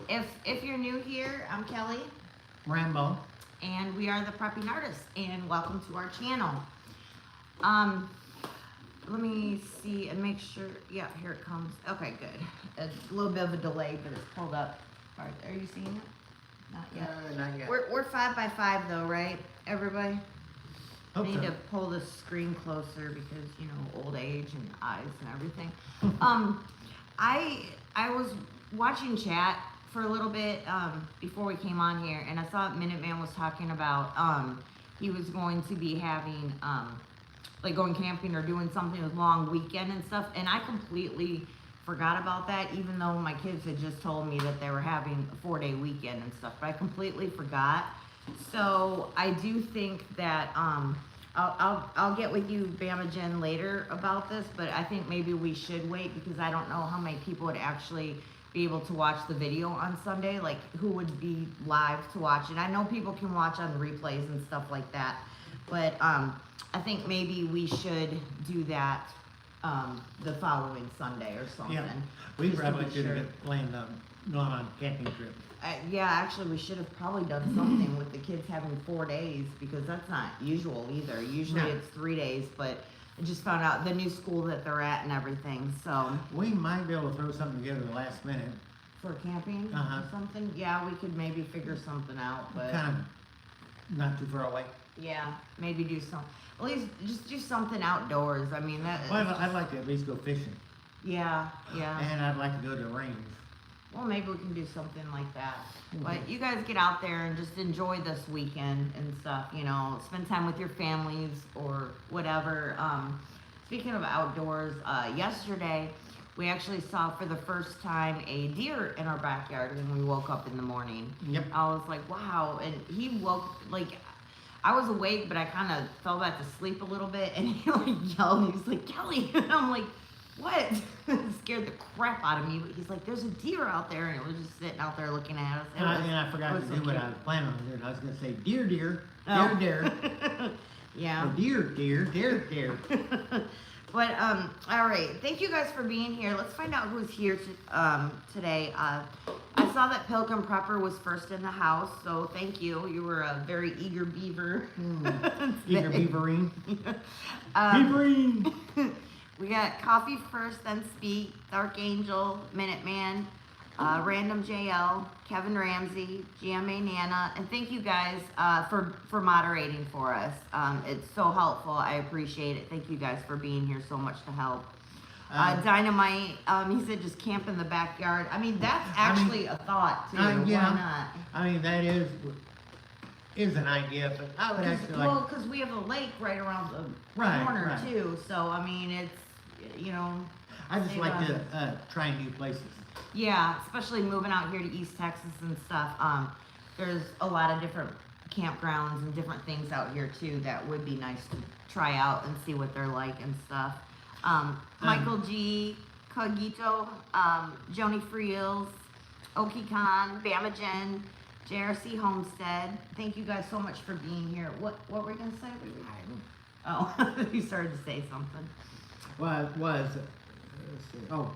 if you're new here, I'm Kelly, Rambo. and we are the Prepping Artists, and welcome to our channel. Let me see and make sure. Yeah, here it comes. Okay, good. A little bit of a delay, but it's pulled up. All right, are you seeing it? Not yet. Not yet. We're 5x5 though, right? Everybody. I Hope need so. to pull the screen closer because old age and eyes and everything. I was watching chat for a little bit before we came on here, and I saw Minuteman was talking about he was going to be having like going camping or doing something with long weekend and stuff, and I completely forgot about that, even though my kids had just told me that they were having a 4-day weekend and stuff, but I completely forgot. So I do think that I'll get with you, Bama Jen, later about this, but I think maybe we should wait because I don't know how many people would actually be able to watch the video on Sunday, like who would be live to watch it. I know people can watch on replays and stuff like that, but I think maybe we should do that the following Sunday or something. Yeah, we just to probably be should sure. have planned on going on a camping trip. Yeah, actually, we should have probably done something with the kids having 4 days because that's not usual either. Usually No. it's 3 days, but I just found out the new school that they're at and everything. So We might be able to throw something together the last minute. for camping Uh-huh. or something, yeah, we could maybe figure something out. But Kind of not too far away. yeah, maybe do some. At least just do something outdoors. I mean that. Well, I'd like to at least go fishing. Yeah, yeah. And I'd like to go to the range. Well, maybe we can do something like that. But you guys get out there and just enjoy this weekend and stuff, spend time with your families or whatever. Speaking of outdoors, yesterday we actually saw for the first time a deer in our backyard when we woke up in the morning. Yep. I was like, wow. And he woke, I was awake, but I kind of fell back to sleep a little bit, and he yelled. He's like, Kelly. And I'm like, what? It scared the crap out of me. But he's like, there's a deer out there, and it was just sitting out there looking at us. And I forgot to do what I was planning on doing. I was going to say, deer, deer, Oh. deer, Yeah. or deer, deer, deer, deer. But all right. Thank you guys for being here. Let's find out who's here today. I saw that Pilgrim Prepper was first in the house, so thank you. You were a very eager beaver. Eager beaverine. Beaverine. We got Coffee First, Then Speak, Dark Angel, Minuteman, Random JL, Kevin Ramsey, GMA Nana, and thank you guys for moderating for us. It's so helpful. I appreciate it. Thank you guys for being here so much to help. Dynamite, he said just camp in the backyard. I mean, that's actually a thought too. Yeah. Why not? I mean, that is an idea, but I would actually like. Well, because we have a lake right around the Right, corner right. too. So I mean, it's I just save like on- to try new places. Yeah, especially moving out here to East Texas and stuff. There's a lot of different campgrounds and different things out here too that would be nice to try out and see what they're like and stuff. Michael G, Cogito, Joni Friels, Oki Khan, Bama Jen, JRC Homestead. Thank you guys so much for being here. What were you gonna say? Oh, you started to say something. Well, it was. Let's see. Oh,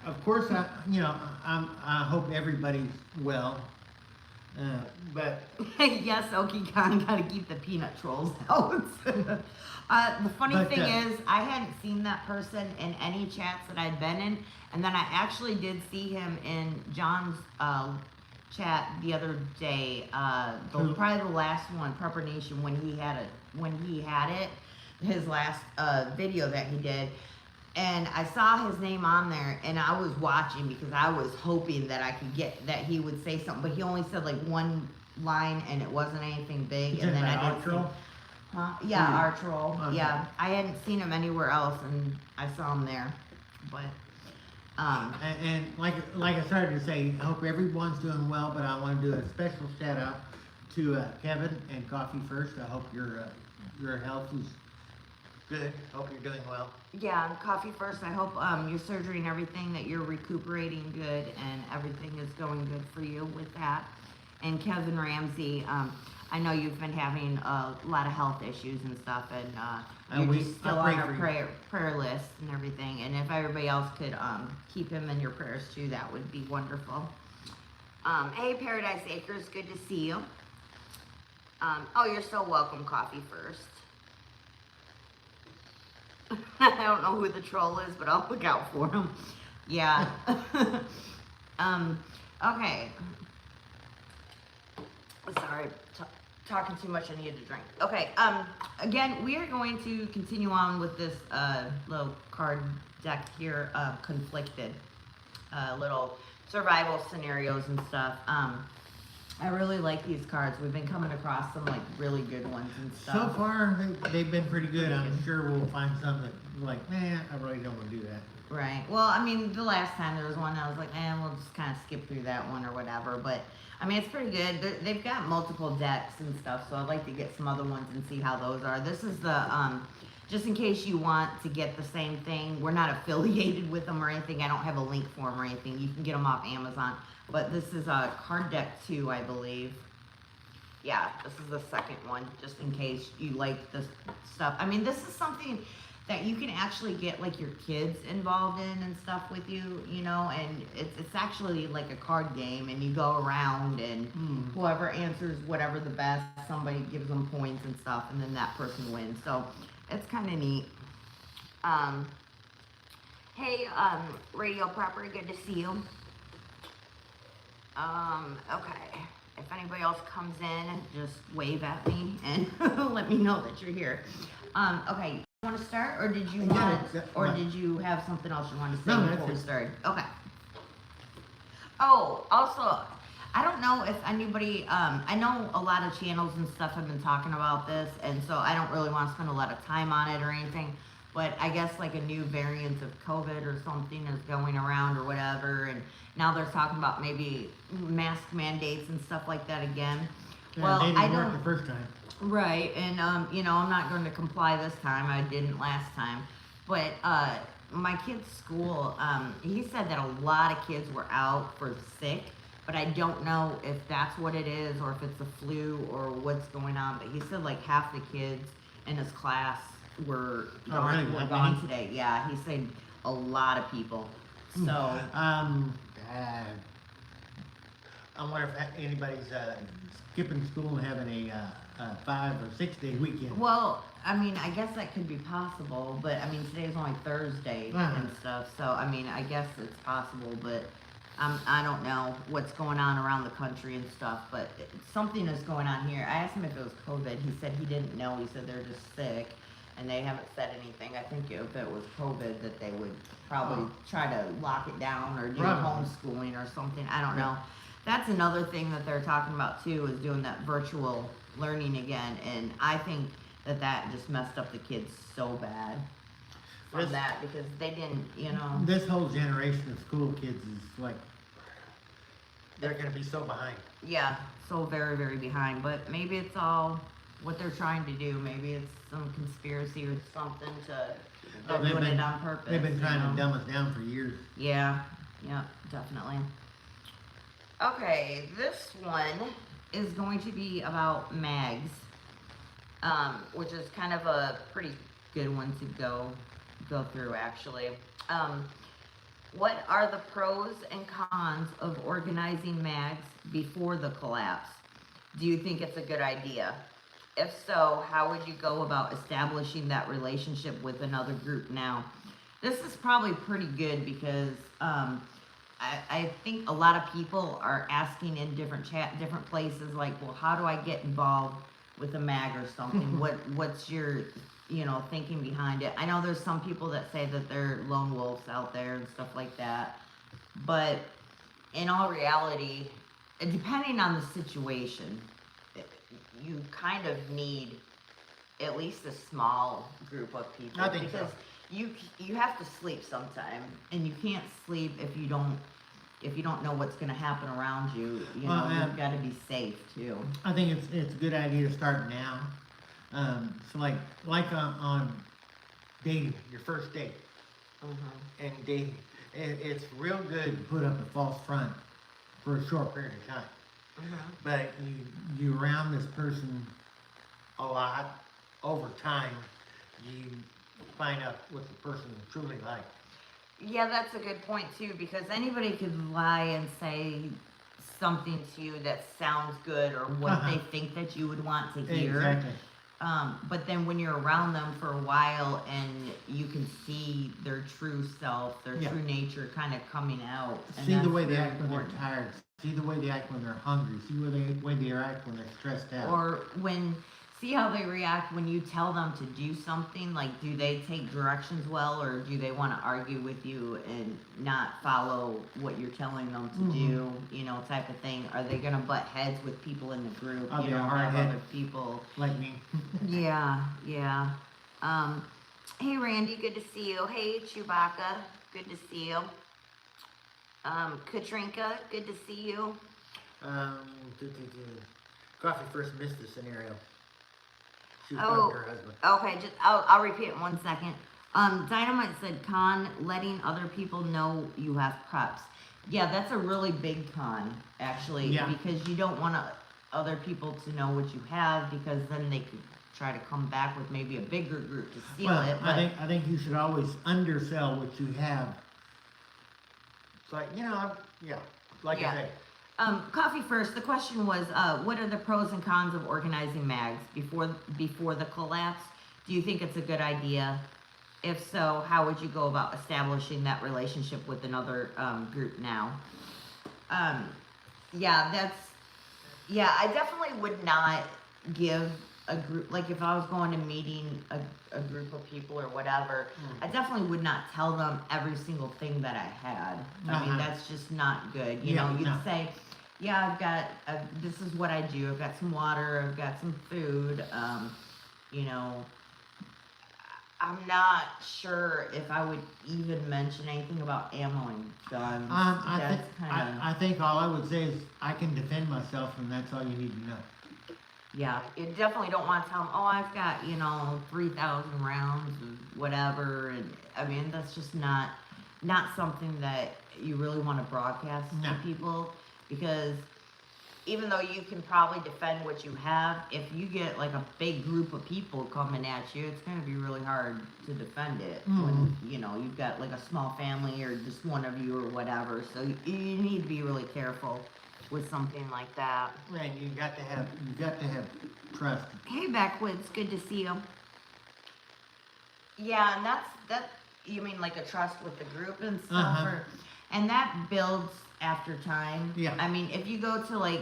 of course, I hope everybody's well. But Yes, Oki Khan, gotta keep the peanut trolls out. The funny thing is, I hadn't seen that person in any chats that I'd been in, and then I actually did see him in John's chat the other day. Probably the last one, Prepper Nation, when he had it, his last video that he did. And I saw his name on there, and I was watching because I was hoping that I could that he would say something, but he only said like one line, and it wasn't anything big. And then I didn't see. Yeah, our troll. Okay. Yeah, I hadn't seen him anywhere else, and I saw him there. But and like I started to say, I hope everyone's doing well. But I want to do a special shout out to Kevin and Coffee First. I hope your health is good. Hope you're doing well. yeah, Coffee First. I hope your surgery and everything, that you're recuperating good and everything is going good for you with that. And Kevin Ramsey, I know you've been having a lot of health issues and stuff, and you're just still on our prayer list and everything. And if everybody else could keep him in your prayers too, that would be wonderful. Hey, Paradise Acres, good to see you. Oh, you're so welcome, Coffee First. I don't know who the troll is, but I'll look out for him. Yeah. Okay. Sorry, talking too much. I needed to drink. Okay. Again, we are going to continue on with this little card deck here, conflicted, little survival scenarios and stuff. I really like these cards. We've been coming across some like really good ones and stuff. So far, they've been pretty good. I'm sure we'll find some that like, man, I really don't want to do that. Right. Well, I mean, the last time there was one I was like, we'll just kind of skip through that one or whatever. But I mean, it's pretty good. They've got multiple decks and stuff, so I'd like to get some other ones and see how those are. This is the just in case you want to get the same thing. We're not affiliated with them or anything. I don't have a link for them or anything. You can get them off Amazon. But this is a card deck 2, I believe. Yeah, this is the second one, just in case you like this stuff. I mean, this is something that you can actually get like your kids involved in and stuff with you, you know, and it's actually like a card game, and you go around and whoever answers whatever the best, somebody gives them points and stuff, and then that person wins. So it's kind of neat. Hey, Radio Proper, good to see you. Okay. If anybody else comes in, just wave at me and let me know that you're here. Okay, you want to start, or did you did you have something else you wanted to say before we started? Okay. Oh, also, I don't know if anybody, I know a lot of channels and stuff have been talking about this, and so I don't really want to spend a lot of time on it or anything, but I guess like a new variant of COVID or something is going around or whatever, and now they're talking about maybe mask mandates and stuff like that again. Yeah, well, they I didn't work don't. the first time. Right, and you know, I'm not going to comply this time. I didn't last time, but my kid's school, he said that a lot of kids were out for sick, but I don't know if that's what it is or if it's the flu or what's going on. But he said like half the kids in his class were gone today. Yeah, he said a lot of people. So I wonder if anybody's skipping school and having a 5 or 6 day weekend. Well, I mean, I guess that could be possible, but I mean, today's only Thursday and stuff, so I mean, I guess it's possible, but I don't know what's going on around the country and stuff, but something is going on here. I asked him if it was COVID. He said he didn't know. He said they're just sick, and they haven't said anything. I think if it was COVID, that they would probably try to lock it down or do homeschooling or something. I don't know. That's another thing that they're talking about too, is doing that virtual learning again, and I think that just messed up the kids so bad from that, because they didn't, you know. This whole generation of school kids is like, they're going to be so behind. Yeah, so very, very behind, but maybe it's all what they're trying to do. Maybe it's some conspiracy or something they're doing it on purpose. They've been trying to dumb us down for years. Yeah, definitely. Okay, this one is going to be about mags, which is kind of a pretty good one to go through, actually. What are the pros and cons of organizing mags before the collapse? Do you think it's a good idea? If so, how would you go about establishing that relationship with another group now? This is probably pretty good because I think a lot of people are asking in different places, like, well, how do I get involved with a mag or something? What's your, thinking behind it? I know there's some people that say that they're lone wolves out there and stuff like that, but in all reality, depending on the situation, you kind of need at least a small group of people. I think because you have to sleep sometime, and you can't sleep if you don't know what's going to happen around you. You've got to be safe too. I think it's a good idea to start now. So like on dating, your first date, and dating, it's real good to put up a false front for a short period of time. But you around this person a lot, over time, you find out what the person is truly like. Yeah, that's a good point too, because anybody could lie and say something to you that sounds good or what they think that you would want to hear. Exactly. But then when you're around them for a while and you can see their true self, their true nature kind of coming out. And See the way they very act when they're important. tired. See the way they act when they're hungry. See the way they act when they're stressed out. Or see how they react when you tell them to do something. Like, do they take directions well, or do they want to argue with you and not follow what you're telling them to do, you know, type of thing? Are they gonna butt heads with people in the group? I'll You be a know, hard have head. other people. Like me. Yeah. Hey Randy, good to see you. Hey Chewbacca, good to see you. Katrinka, good to see you. Coffee first missed the scenario. She was Oh, talking to her husband. Okay, I'll repeat it 1 second. Dynamite said con, letting other people know you have preps. Yeah, that's a really big con, actually, Yeah. because you don't want other people to know what you have, because then they could try to come back with maybe a bigger group to steal it. But I think you should always undersell what you have. It's like, you know, like I say. Coffee first. The question was, what are the pros and cons of organizing mags before the collapse? Do you think it's a good idea? If so, how would you go about establishing that relationship with another group now? I definitely would not give a group, like if I was going to meeting a group of people or whatever, I definitely would not tell them every single thing that I had. I mean, that's just not good. You know, you'd say, yeah, I've got, this is what I do. I've got some water, I've got some food, you know. I'm not sure if I would even mention anything about ammo and guns. I think all I would say is I can defend myself, and that's all you need to know. Yeah, you definitely don't want to tell them, oh, I've got, 3,000 rounds of whatever. And I mean, that's just not something that you really want to broadcast to people, because even though you can probably defend what you have, if you get like a big group of people coming at you, it's going to be really hard to defend it when, you've got like a small family or just one of you or whatever. So you need to be really careful with something like that. And you got to have trust. Hey, Backwoods, good to see you. Yeah, and that you mean like a trust with the group and stuff, and that builds after time. Yeah. I mean, if you go to like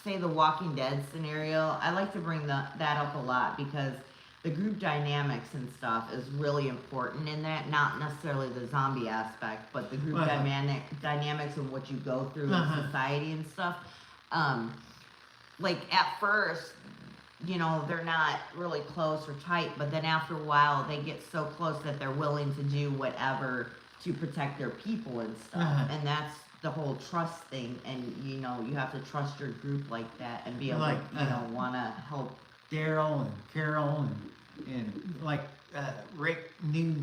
say the Walking Dead scenario, I like to bring that up a lot, because the group dynamics and stuff is really important in that. Not necessarily the zombie aspect, but the group dynamics of what you go through in society and stuff. Like at first, they're not really close or tight, but then after a while they get so close that they're willing to do whatever to protect their people and stuff. And that's the whole trust thing, and you have to trust your group like that and be able to want to help. Daryl and Carol and like Rick knew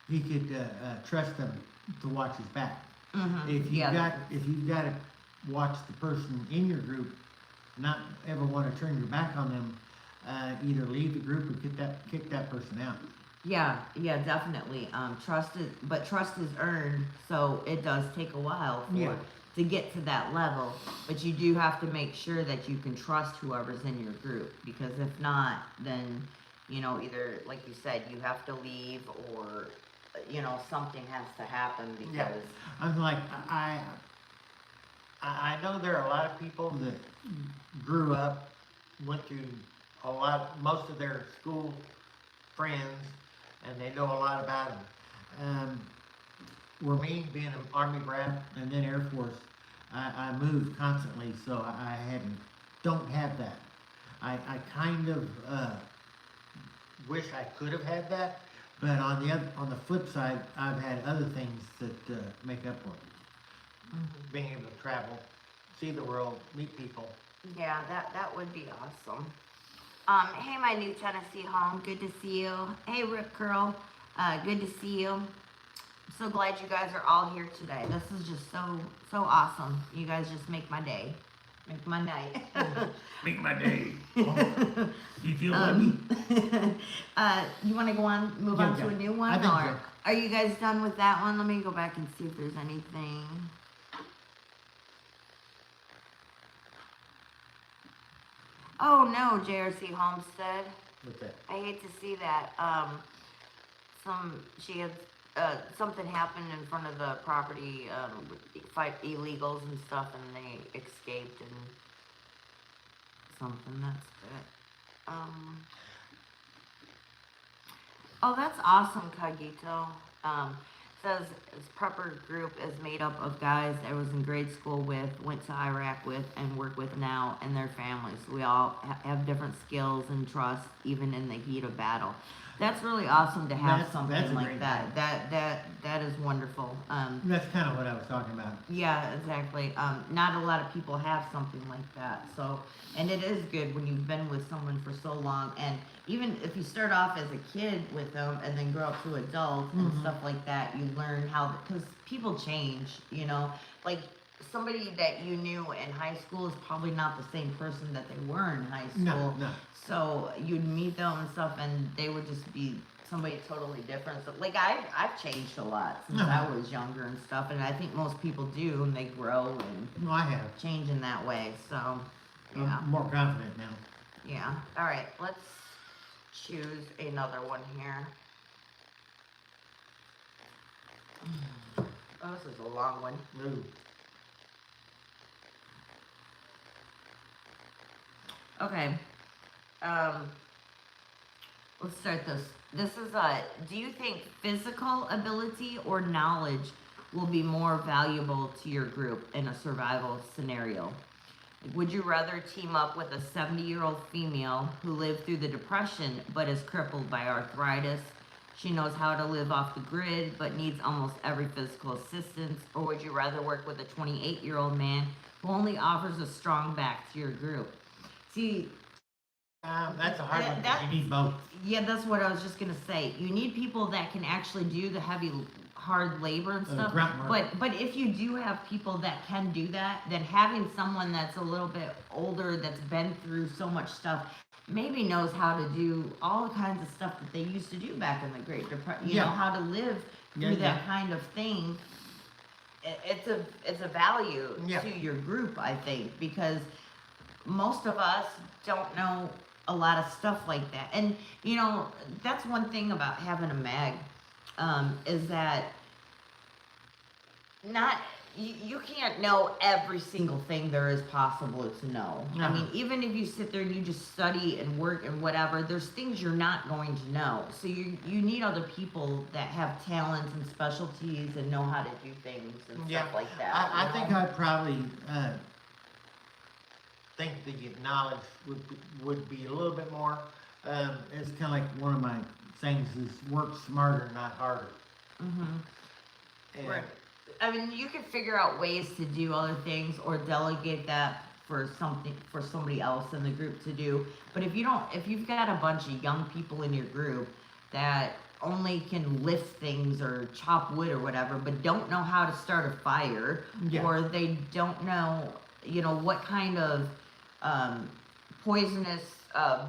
he could trust them to watch his back. If you've got to watch the person in your group, not ever want to turn your back on them, either leave the group or kick that person out. Yeah, definitely. Trust is earned, so it does take a while to get to that level. But you do have to make sure that you can trust whoever's in your group, because if not, then either, like you said, you have to leave, or something has to happen, because I'm like, I know there are a lot of people that grew up, went through most of their school friends, and they know a lot about them. Where me, being an Army brat and then Air Force, I moved constantly, so I don't have that. I kind of wish I could have had that, but on the flip side, I've had other things that make up for it. Being able to travel, see the world, meet people. Yeah, that would be awesome. Hey, my new Tennessee home, good to see you. Hey, Rip Curl, good to see you. I'm so glad you guys are all here today. This is just so awesome. You guys just make my day, make my night. Make my day. Do you feel lucky? You want to move on to a new one, I think or are you guys done with that one? Let me go back and see if there's anything. Oh no, JRC Homestead. What's that? I hate to see that. She had, something happened in front of the property, fight illegals and stuff, and they escaped and something, that's it. Oh, that's awesome, Kagito. Says his prepper group is made up of guys I was in grade school with, went to Iraq with, and work with now, and their families. We all have different skills and trust, even in the heat of battle. That's really awesome to have That's a something like great that. point. That is wonderful. That's kind of what I was talking about. Yeah, exactly. Not a lot of people have something like that. So, and it is good when you've been with someone for so long, and even if you start off as a kid with them and then grow up to adults and Mhm. stuff like that, you learn how, because people change, you know, like somebody that you knew in high school is probably not the same person that they were in high school. No. So you'd meet them and stuff, and they would just be somebody totally different. So, like I've changed a lot since I was younger and stuff, and I think most people do, and they grow and No, I have. change in that way. So, yeah, I'm more confident now. yeah. All right, let's choose another one here. Oh, this is a long one. Ooh. Okay. Let's start this. This is do you think physical ability or knowledge will be more valuable to your group in a survival scenario? Would you rather team up with a 70-year-old female who lived through the Depression but is crippled by arthritis? She knows how to live off the grid but needs almost every physical assistance. Or would you rather work with a 28-year-old man who only offers a strong back to your group? See, That's a hard one, 'cause that- you need both. yeah, that's what I was just gonna say. You need people that can actually do the heavy, hard labor and stuff. grunt work. But if you do have people that can do that, then having someone that's a little bit older, that's been through so much stuff, maybe knows how to do all kinds of stuff that they used to do back in the Great Depression. You know, Yeah. how to live Yeah, through that yeah. kind of thing. It's a value Yeah. to your group, I think, because most of us don't know a lot of stuff like that. And, you know, that's one thing about having a mag, is that you can't know every single thing there is possible to know. I mean, even if you sit there and you just study and work and whatever, there's things you're not going to know. So you need other people that have talents and specialties and know how to do things and Yeah. stuff like that. I you think know? I'd probably think the knowledge would be a little bit more. It's kind of like one of my sayings is work smarter, not harder. Mhm. And Right. I mean, you can figure out ways to do other things or delegate that for somebody else in the group to do. But if you've got a bunch of young people in your group that only can lift things or chop wood or whatever, but don't know how to start a fire, Yeah. or they don't know, what kind of poisonous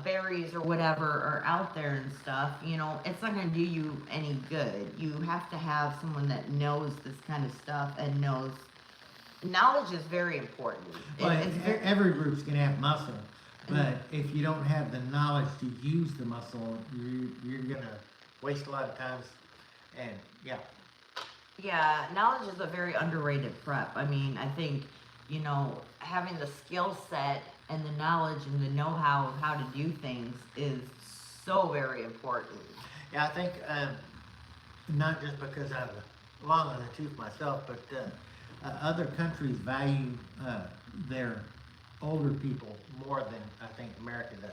berries or whatever are out there and stuff, it's not going to do you any good. You have to have someone that knows this kind of stuff and knows. Knowledge is very important. But It's very, every group's gonna have muscle, but if you don't have the knowledge to use the muscle, you're gonna waste a lot of times. And yeah, yeah, knowledge is a very underrated prep. I mean, I think, having the skill set and the knowledge and the know-how of how to do things is so very important. yeah, I think not just because I'm long on the tooth myself, but other countries value their older people more than I think America does.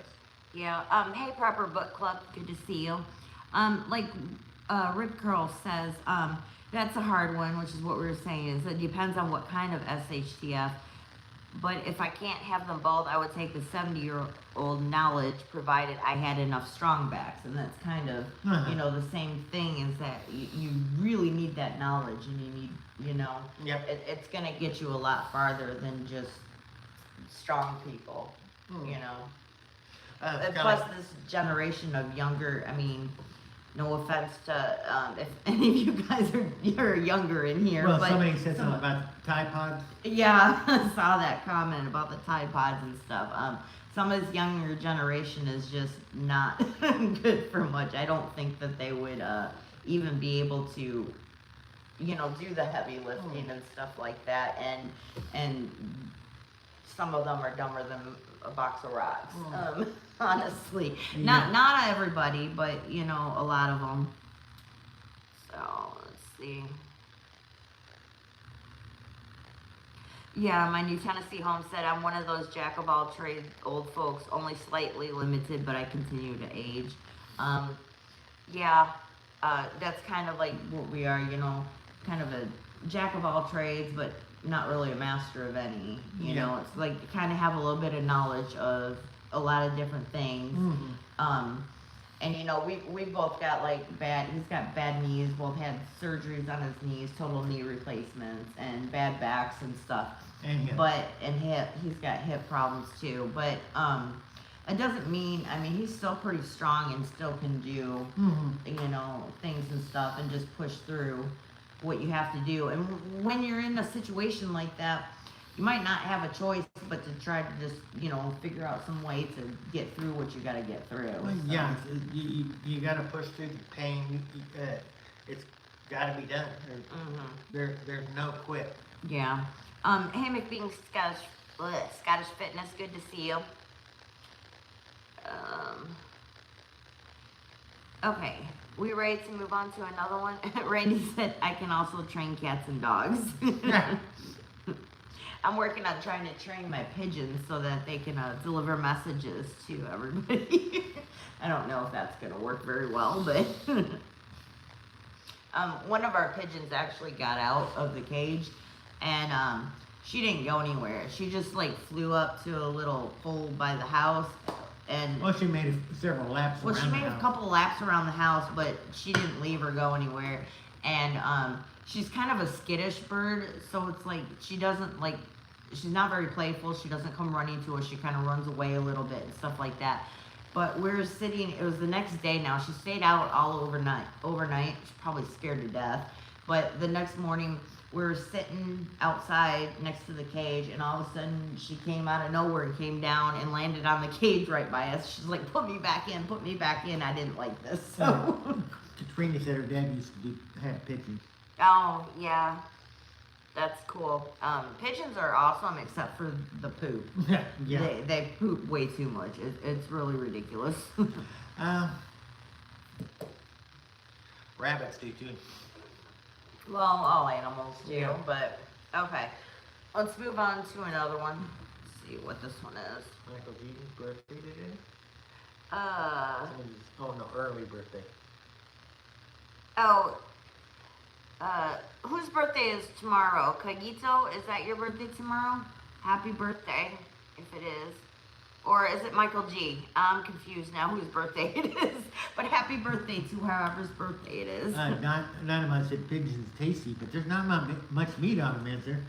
Yeah. Hey, Prepper Book Club. Good to see you. Like Rip Curl says, that's a hard one, which is what we were saying. Is it depends on what kind of SHTF. But if I can't have them both, I would take the 70-year-old knowledge, provided I had enough strong backs. And that's kind of, the same thing, is that you really need that knowledge, and you need, Yep. it's going to get you a lot farther than just strong people, Mm. And plus Kinda this generation of younger, I mean, No offense to if any of you guys you're younger in here, Well, but somebody said something about Tide Pods. yeah, I saw that comment about the Tide Pods and stuff. Some of this younger generation is just not good for much. I don't think that they would even be able to, do the heavy lifting and stuff like that. And some of them are dumber than a box of rocks. Honestly, Yeah. not everybody, but a lot of them. So let's see. Yeah, my new Tennessee home said I'm one of those jack of all trades old folks, only slightly limited, but I continue to age. Yeah, that's kind of like what we are, kind of a jack of all trades, but not really a master of any. It's like you kind of have a little bit of knowledge of a lot of different things. And we both got he's got bad knees, both had surgeries on his knees, total knee replacements, and bad backs and stuff. And hip. He's got hip problems too. But it doesn't mean, he's still pretty strong and still can do, things and stuff and just push through what you have to do. And when you're in a situation like that, you might not have a choice but to try to just, figure out some way to get through what you got to get through. Well, So, yeah, you got to push through the pain. It's got to be done. There's no quit. yeah. Hey, McBean Scottish Fitness, good to see you. Okay, we ready to move on to another one? Randy said, I can also train cats and dogs. I'm working on trying to train my pigeons so that they can deliver messages to everybody. I don't know if that's going to work very well, but one of our pigeons actually got out of the cage, and she didn't go anywhere. She just flew up to a little hole by the house, and Well, she made several laps around she made the a house. couple laps around the house, but she didn't leave or go anywhere. And she's kind of a skittish bird, so it's she doesn't she's not very playful. She doesn't come running to us. She kind of runs away a little bit and stuff like that. But we're sitting, it was the next day now. She stayed out all overnight. She's probably scared to death. But the next morning, we were sitting outside next to the cage, and all of a sudden, she came out of nowhere and came down and landed on the cage right by us. She's like, put me back in, put me back in. I didn't like this, so. Katrina said her dad used to have pigeons. Oh, yeah. That's cool. Pigeons are awesome except for the poop. Yeah. They poop way too much. It's really ridiculous. Rabbits do too. Well, all animals do, Yeah. but okay. Let's move on to another one. Let's see what this one is. Michael G's birthday today? Uh, Oh no, early birthday. oh, whose birthday is tomorrow? Kagito, is that your birthday tomorrow? Happy birthday, if it is. Or is it Michael G? I'm confused now whose birthday it is. But happy birthday to whoever's birthday it is. None of us said pigeons tasty, but there's not much meat on them, is there?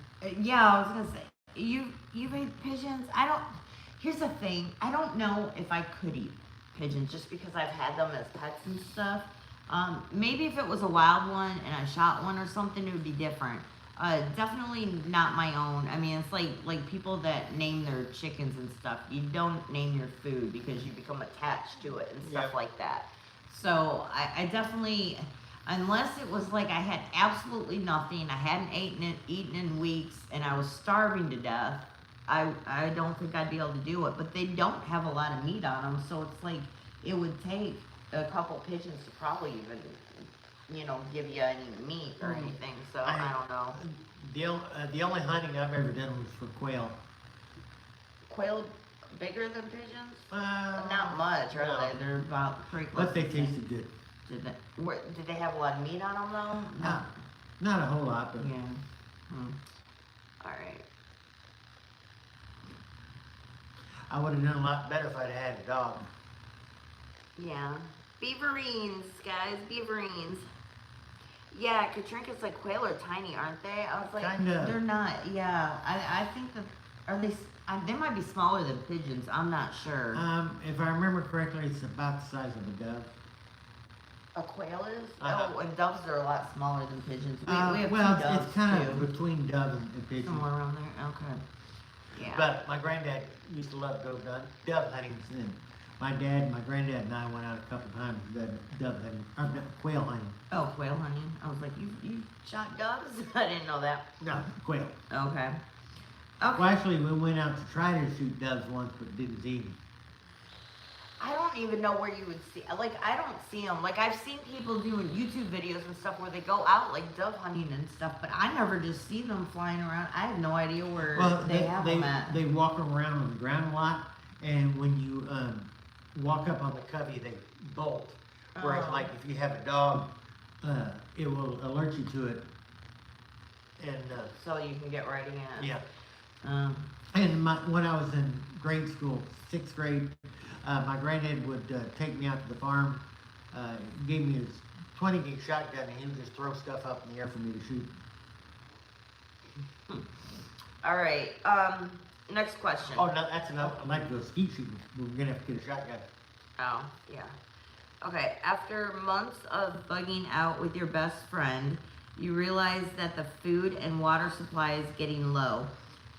Yeah, I was gonna say, you've ate pigeons? Here's the thing, I don't know if I could eat pigeons just because I've had them as pets and stuff. Maybe if it was a wild one and I shot one or something, it would be different. Definitely not my own. It's like people that name their chickens and stuff. You don't name your food because you become attached to it and stuff Yep. like that. So I definitely, unless it was I had absolutely nothing, I hadn't eaten in weeks, and I was starving to death, I don't think I'd be able to do it. But they don't have a lot of meat on them, so it's it would take a couple pigeons to probably even, give you any meat or anything. So I don't know. The only hunting I've ever done was for quail. Quail bigger than pigeons? Not Not much, are no. they? They're about pretty close. But they to the same. tasted good. Did they have a lot of meat on them though? No. Not a whole lot, but Yeah. All right. I would have done a lot better if I'd had a dog. Yeah. Beaverines, guys, beaverines. Yeah, Katrinka's quail are tiny, aren't they? I was like, Kinda. they're not. Yeah, I think that, are they, they might be smaller than pigeons. I'm not sure. If I remember correctly, it's about the size of a dove. A quail is? Uh-huh. Oh, and doves are a lot smaller than pigeons. We have Well, two doves it's kind too. of between dove and pigeon. Somewhere around there, okay. Yeah. But my granddad used to love to go dove hunting, and my dad and my granddad and I went out a couple times dove hunting, or no, quail hunting. Oh, quail hunting. I was like, you shot doves? I didn't know that. No, quail. Okay. Okay. Well, actually, we went out to try to shoot doves once, but didn't see any. I don't even know where you would see. Like, I don't see them. Like, I've seen people doing YouTube videos and stuff where they go out like dove hunting and stuff, but I never just see them flying around. I have no idea where they have them at. They walk around on the ground a lot, and when you walk up on the covey, they bolt. Whereas, like, if you have a dog, it will alert you to it. And So you can get right in. yeah. Um, When I was in grade school, 6th grade, my granddad would take me out to the farm, gave me his 20 gauge shotgun, and he would just throw stuff up in the air for me to shoot. all right. Next question. Oh, no, that's enough. I'd like to go skeet shooting. We're gonna have to get a shotgun. Oh, yeah. Okay, after months of bugging out with your best friend, you realize that the food and water supply is getting low.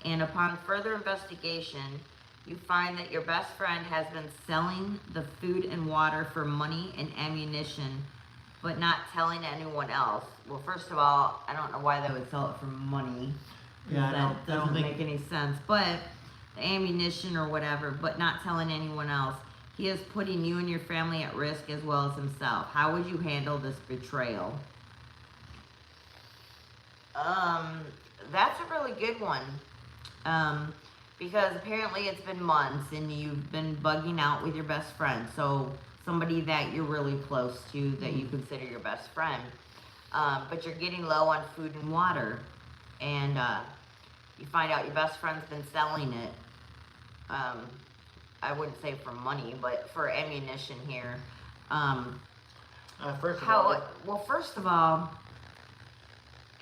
And upon further investigation, you find that your best friend has been selling the food and water for money and ammunition, but not telling anyone else. Well, first of all, I don't know why they would sell it for money. Yeah, That doesn't make any sense. But the ammunition or whatever, but not telling anyone else. He is putting you and your family at risk as well as himself. How would you handle this betrayal? That's a really good one. Because apparently it's been months and you've been bugging out with your best friend. So somebody that you're really close to, that you consider your best friend. But you're getting low on food and water. And you find out your best friend's been selling it. I wouldn't say for money, but for ammunition here. First of all,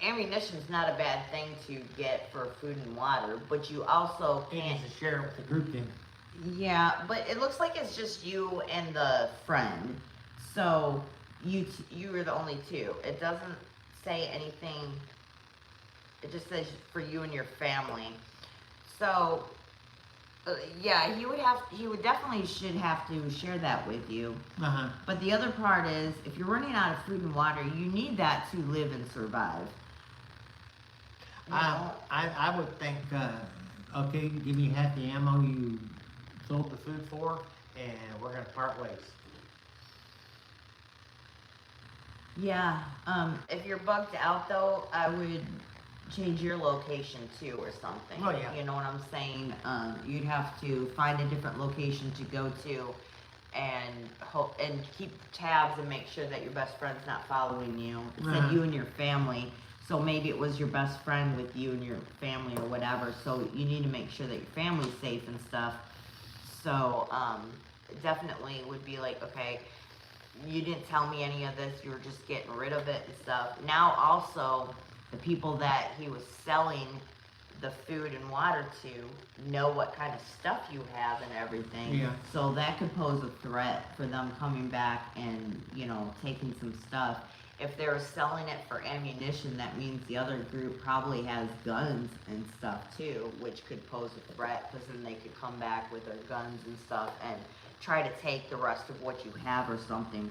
Ammunition's not a bad thing to get for food and water, but you also he can't. needs to share it with the group then. Yeah, but it looks like it's just you and the friend. So you are the only two. It doesn't say anything. It just says for you and your family. So yeah, he would definitely should have to share that with you. Uh-huh. But the other part is, if you're running out of food and water, you need that to live and survive. You know? I would think, okay, give me half the ammo you sold the food for, and we're gonna part ways. Yeah, if you're bugged out though, I would change your location too or something. Oh, yeah. You know what I'm saying? You'd have to find a different location to go to and keep tabs and make sure that your best friend's not following you. It said you and your family. So maybe it was your best friend with you and your family or whatever. So you need to make sure that your family's safe and stuff. So definitely would be like, okay, you didn't tell me any of this. You were just getting rid of it and stuff. Now also, the people that he was selling the food and water to know what kind of stuff you have and everything. Yeah. So that could pose a threat for them coming back and, you know, taking some stuff. If they're selling it for ammunition, that means the other group probably has guns and stuff too, which could pose a threat, because then they could come back with their guns and stuff and try to take the rest of what you have or something.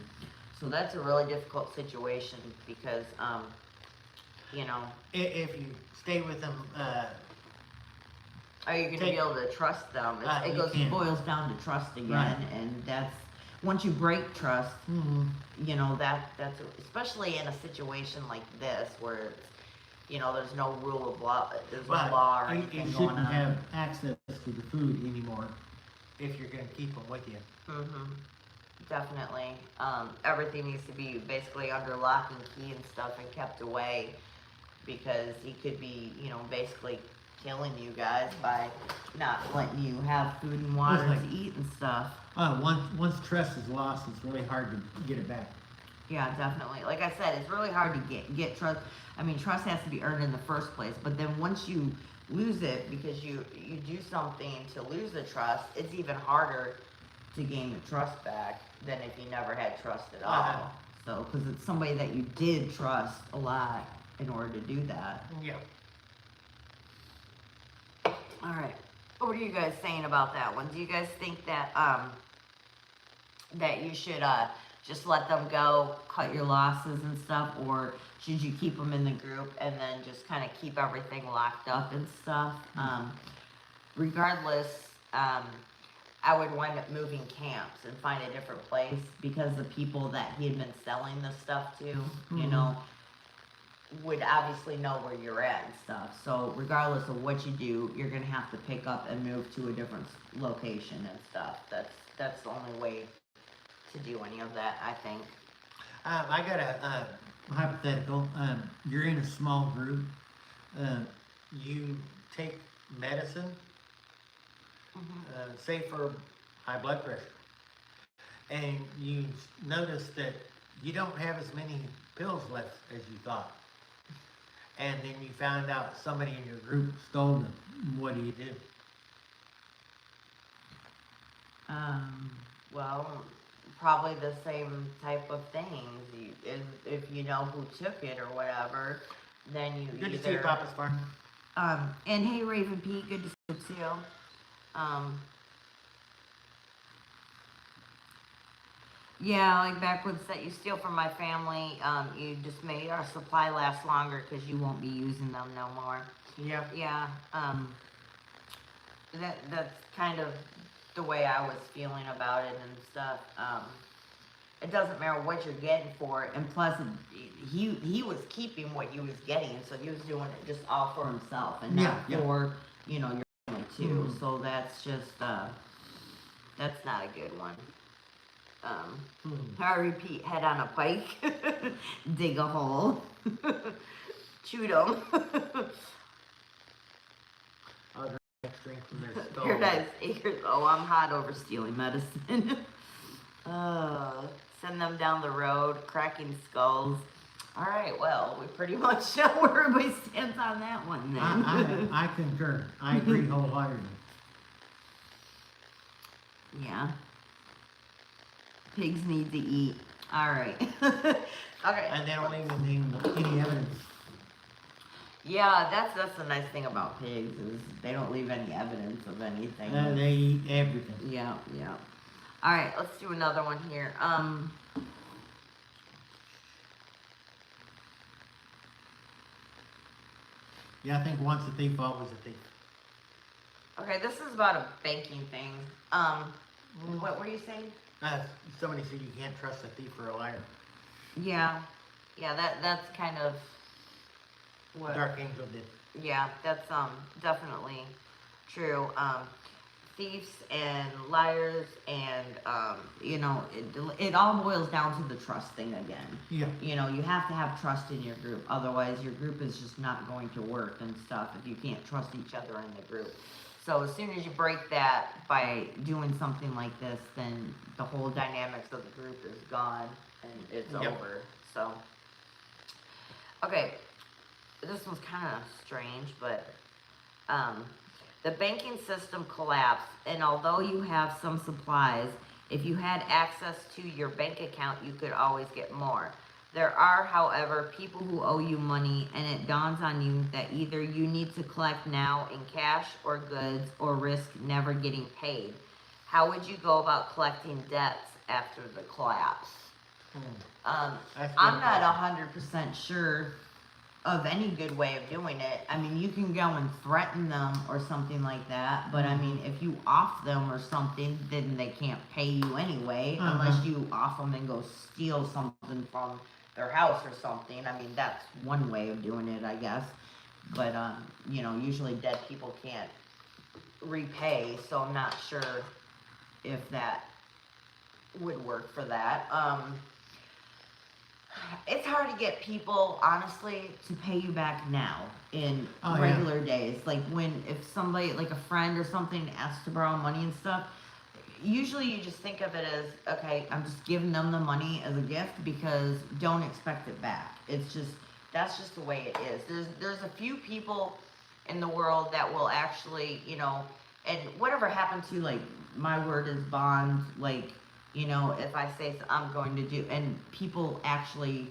So that's a really difficult situation because, you know, If you stay with them, are you going to be able to trust them? It boils down to trust again, Right. and that's, once you break trust, mm-hmm. you know, that's especially in a situation like this where it's, you know, there's no rule of law, there's no law or you anything going shouldn't on. have access to the food anymore if you're gonna keep them with you. Mm-hmm. Definitely. Everything needs to be basically under lock and key and stuff and kept away, because he could be, you know, basically killing you guys by not letting you have food and water Like- to eat and stuff. Once trust is lost, it's really hard to get it back. Yeah, definitely. Like I said, it's really hard to get trust. I mean, trust has to be earned in the first place, but then once you lose it because you do something to lose the trust, it's even harder to gain the trust back than if you never had trust at all. So, because it's somebody that you did trust a lot in order to do that. Yeah. All right. What are you guys saying about that one? Do you guys think that that you should just let them go, cut your losses and stuff, or should you keep them in the group and then just kind of keep everything locked up and stuff? Regardless, I would wind up moving camps and find a different place because the people that he had been selling the stuff to, you know, would obviously know where you're at and stuff. So regardless of what you do, you're gonna have to pick up and move to a different location and stuff. That's the only way to do any of that, I think. I got a hypothetical. You're in a small group. You take medicine, say for high blood pressure, and you notice that you don't have as many pills left as you thought. And then you found out somebody in your group stole them. What do you do? Well, probably the same type of things. If you know who took it or whatever, then you Good either... to see you, Papa's Farm. And hey, Raven Pete, good to see you. Yeah, like backwoods that you steal from my family, you just made our supply last longer because you won't be using them no more. Yeah. Yeah, that's kind of the way I was feeling about it and stuff. It doesn't matter what you're getting for it, and plus, he was keeping what he was getting, so he was doing it just all for himself and not for, you know, your family too. So that's just, that's not a good one. I repeat, head on a pike, dig a hole, shoot them. Drink from their skull. Paradise Acres. Oh, I'm hot over stealing medicine. Send them down the road, cracking skulls. All right, well, we pretty much know where everybody stands on that one then. I concur. I agree wholeheartedly. Yeah. Pigs need to eat. All right. Okay. And they don't leave any evidence. Yeah, that's the nice thing about pigs is they don't leave any evidence of anything. They eat everything. Yeah, yeah. All right, let's do another one here. Yeah, I think once a thief, always a thief. Okay, this is about a banking thing. What were you saying? Somebody said you can't trust a thief or a liar. Yeah, yeah. That's kind of what. Dark Angel did. Yeah, that's definitely true. Thieves and liars and you know, it all boils down to the trust thing again. Yeah. You know, you have to have trust in your group, otherwise your group is just not going to work and stuff if you can't trust each other in the group. So as soon as you break that by doing something like this, then the whole dynamics of the group is gone and it's over. So, okay, this one's kind of strange, but the banking system collapsed, and although you have some supplies, if you had access to your bank account, you could always get more. There are, however, people who owe you money, and it dawns on you that either you need to collect now in cash or goods or risk never getting paid. How would you go about collecting debts after the collapse? I'm not 100% sure of any good way of doing it. I mean, you can go and threaten them or something like that, but I mean, if you off them or something, then they can't pay you anyway, unless you off them and go steal something from their house or something. I mean, that's one way of doing it, I guess. But, you know, usually dead people can't repay, so I'm not sure if that would work for that. It's hard to get people, honestly, to pay you back now in regular days. Like if somebody, like a friend or something, asks to borrow money and stuff, usually you just think of it as, okay, I'm just giving them the money as a gift because don't expect it back. It's just, that's just the way it is. There's a few people in the world that will actually, you know, and whatever happened to, like, my word is bond, like, You know, if I say I'm going to do, and people actually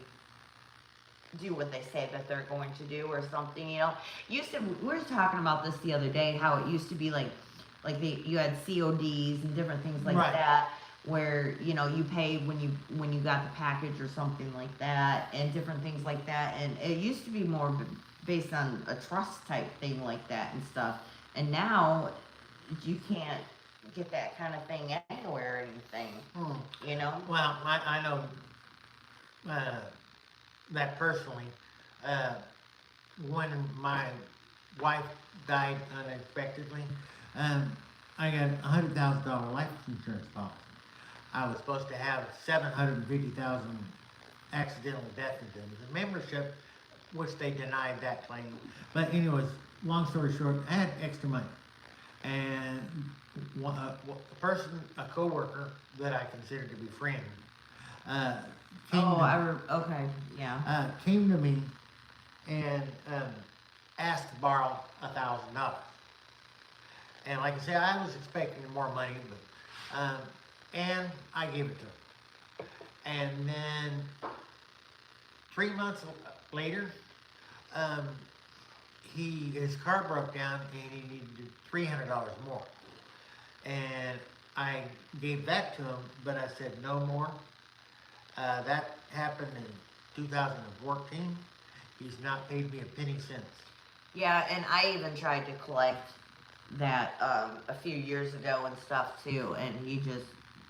do what they say that they're going to do or something, you know. We were talking about this the other day, how it used to be you had CODs and different things like Right. that, where, you know, you pay when you got the package or something like that, and different things like that, and it used to be more based on a trust type thing like that and stuff, and now you can't get that kind of thing anywhere or anything, you know. Well, I know that personally. Uh, when my wife died unexpectedly, I got $100,000 life insurance policy. I was supposed to have 750,000 accidental death indemnity membership, which they denied that claim. But anyways, long story short, I had extra money, and a person, a coworker that I considered to be friend, uh, Okay, yeah. came to me and asked to borrow $1,000. And like I said, I was expecting more money, but and I gave it to him. And then 3 months later, his car broke down and he needed $300 more. And I gave that to him, but I said no more. That happened in 2014. He's not paid me a penny since. Yeah, and I even tried to collect that a few years ago and stuff too, and he just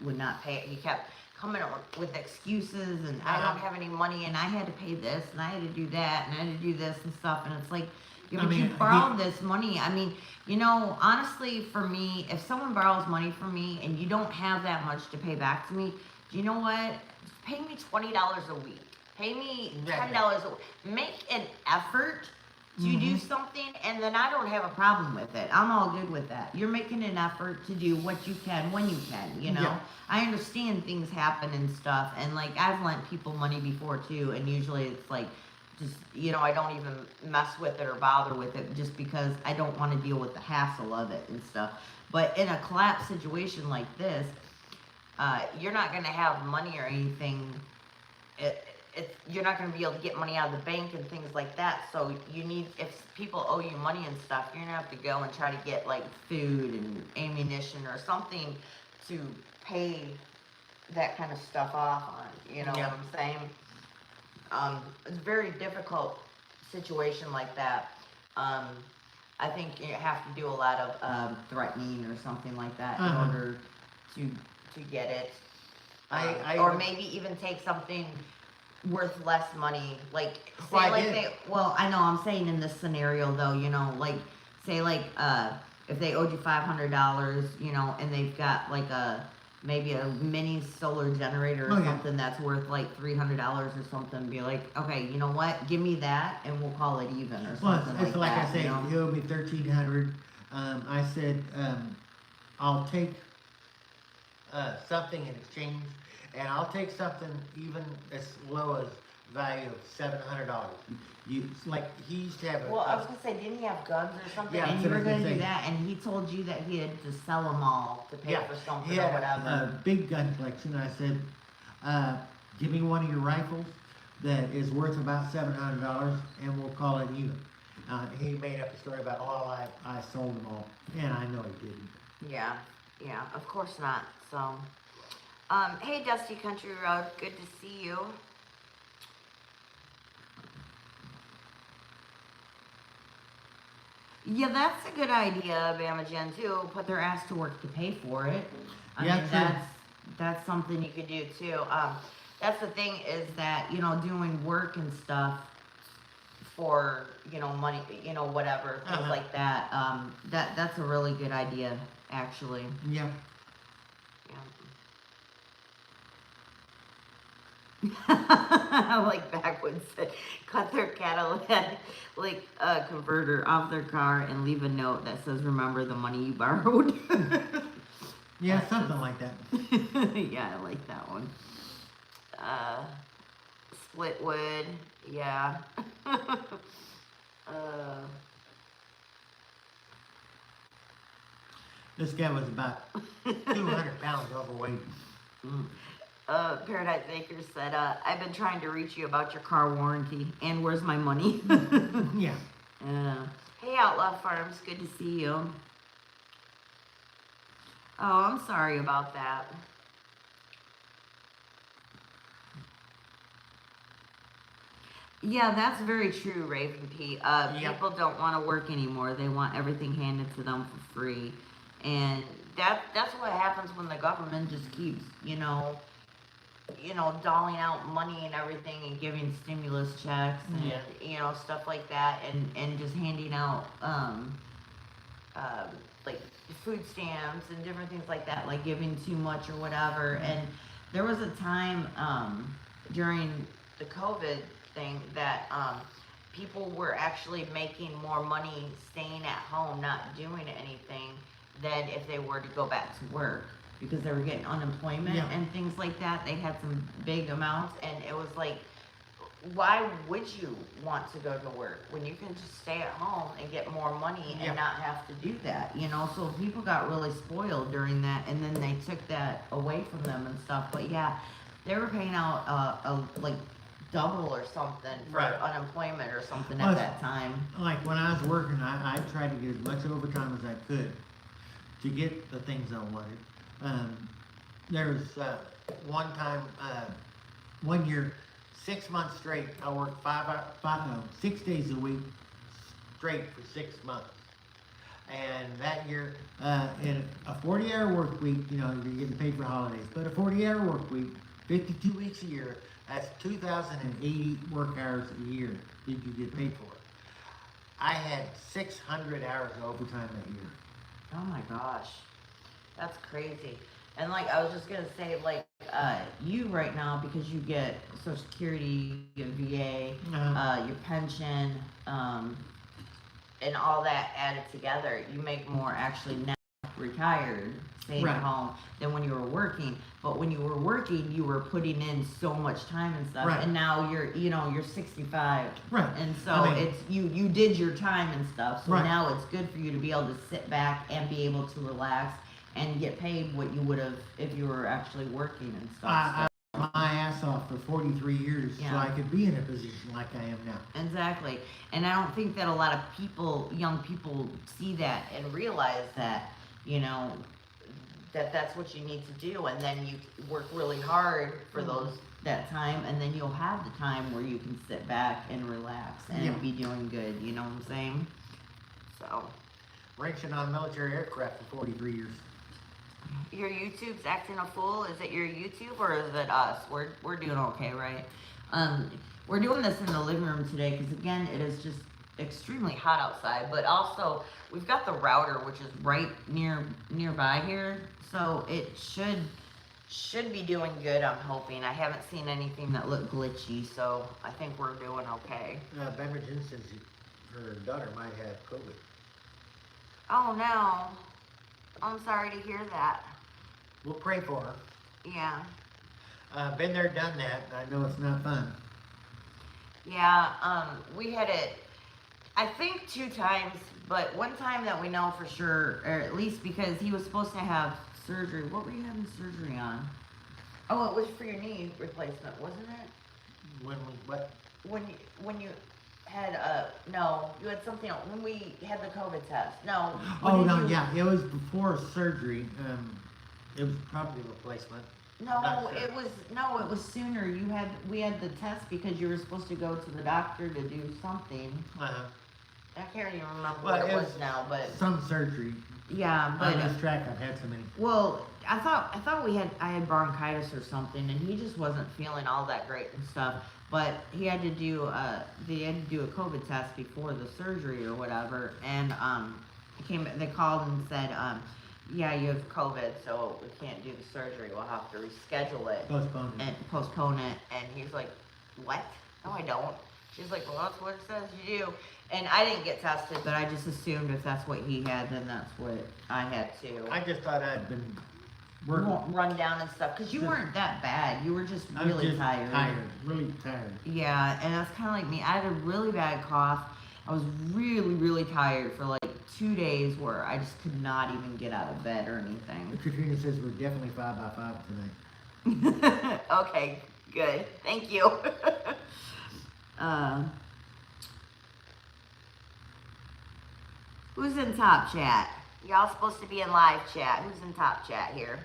would not pay it. He kept coming up with excuses, and I don't have any money, and I had to pay this, and I had to do that, and I had to do this and stuff, and it's like, yeah, but you borrowed this money. I mean, you know, honestly, for me, if someone borrows money from me and you don't have that much to pay back to me, do you know what? Just pay me $20 a week. Pay me $10 a week. Make an effort to do something, and then I don't have a problem with it. I'm all good with that. You're making an effort to do what you can when you can, you know? Yeah. I understand things happen and stuff, and like I've lent people money before too, and usually it's like, just, you know, I don't even mess with it or bother with it just because I don't want to deal with the hassle of it and stuff. But in a collapse situation like this, you're not going to have money or anything. You're not going to be able to get money out of the bank and things like that. So you need, if people owe you money and stuff, you're going to have to go and try to get like food and ammunition or something to pay that kind of stuff off on. You know what I'm saying? It's a very difficult situation like that. I think you have to do a lot of threatening or something like that in order to get it. Or maybe even take something worth less money, like say I know I'm saying in this scenario though, you know, like say like if they owed you $500, you know, and they've got like maybe a mini solar generator or something that's worth like $300 or something, be like, okay, you know what, give me that and we'll call it even or something it's like that. I said, he owed me $1,300. I said, I'll take something in exchange, and I'll take something even as low as value of $700. Like he used to have. Well, I was gonna say, didn't he have guns or something? Yeah, and you were gonna do that, and he told you that he had to sell them all to pay for something or whatever. A big gun collection. I said, give me one of your rifles that is worth about $700, and we'll call it even. He made up a story about, I sold them all, and I know he didn't. Yeah, of course not. So, hey, Dusty Country Road, good to see you. Yeah, that's a good idea, Bama Gen, too. Put their ass to work to pay for it. I mean, that's something you could do, too. That's the thing is that, you know, doing work and stuff for, you know, money, you know, whatever, things like that, that's a really good idea, actually. Yeah. Like Backwoods said, cut their catalytic converter off their car and leave a note that says, remember the money you borrowed. Yeah, something like that. Yeah, I like that one. Split wood, yeah. This guy was about 200 pounds overweight. Mm. Paradise Acres said, I've been trying to reach you about your car warranty, and where's my money? Yeah. Hey, Outlaw Farms, good to see you. Oh, I'm sorry about that. Yeah, that's very true, Raven P. Yep. People don't want to work anymore. They want everything handed to them for free. And that's what happens when the government just keeps, doling out money and everything and giving stimulus checks and, Yeah. stuff like that and just handing out, like food stamps and different things like that, like giving too much or whatever. And there was a time, during the COVID thing that, people were actually making more money staying at home, not doing anything, than if they were to go back to work because they were getting unemployment Yeah. and things like that. They had some big amounts, and it was like, why would you want to go to work when you can just stay at home and get more money and Yeah. not have to do that, So people got really spoiled during that, and then they took that away from them and stuff. But yeah, they were paying out like double or something for Right. unemployment or something Well, at that time. Like when I was working, I tried to get as much overtime as I could to get the things I wanted. There was one time, 1 year, 6 months straight, I worked 6 days a week straight for 6 months. And that year, in a 40-hour work week, you're getting paid for holidays, but a 40-hour work week, 52 weeks a year, that's 2,080 work hours a year that you get paid for. I had 600 hours of overtime that year. Oh my gosh, that's crazy. And like I was just gonna say, like you right now, because you get Social Security, you get VA, your pension, and all that added together, you make more actually now retired, staying Right. at home, than when you were working. But when you were working, you were putting in so much time and stuff, Right. and now you're 65, Right. and so I mean- it's you did your time and stuff. So Right. now it's good for you to be able to sit back and be able to relax and get paid what you would have if you were actually working and stuff. I worked my ass off for 43 years so Yeah. I could be in a position like I am now. Exactly. And I don't think that a lot of people, young people, see that and realize that, that that's what you need to do. And then you work really hard for that time, and then you'll have the time where you can sit back and relax and Yeah. be doing good. You know what I'm saying? So, Wrenching on military aircraft for 43 years. your YouTube's acting a fool. Is it your YouTube or is it us? We're doing okay, right? We're doing this in the living room today because again, it is just extremely hot outside. But also, we've got the router, which is right nearby here, so it should be doing good. I'm hoping. I haven't seen anything that looked glitchy, so I think we're doing okay. Bevergen says her daughter might have COVID. Oh no, I'm sorry to hear that. We'll pray for her. Yeah. Been there, done that. I know it's not fun. Yeah, we had it, I think 2 times, but one time that we know for sure, or at least because he was supposed to have surgery. What were you having surgery on? Oh, it was for your knee replacement, wasn't it? What? When you had no, you had something else. When we had the COVID test. No. Oh no, yeah, it was before surgery. It was probably replacement. No, Not sure. it was sooner. We had the test because you were supposed to go to the doctor to do something. Uh-huh. I can't even remember Well, what it it was was now, but Some surgery. yeah, but I lose track. I've had so many. well, I thought I had bronchitis or something, and he just wasn't feeling all that great and stuff. But he had to do they had to do a COVID test before the surgery or whatever, and they called and said, yeah, you have COVID, so we can't do the surgery. We'll have to reschedule it Postponed. and postpone it. And he's like, what? No, I don't. She's like, well, that's what it says you do. And I didn't get tested, but I just assumed if that's what he had, then that's what I had too. I just thought I'd been working. Run down and stuff, because you weren't that bad. You were just I was really just tired. Really tired. Yeah, and that's kind of like me. I had a really bad cough. I was really, really tired for like 2 days where I just could not even get out of bed or anything. Katrina says we're definitely 5 by 5 tonight. Okay, good. Thank you. Who's in top chat? Y'all supposed to be in live chat. Who's in top chat here?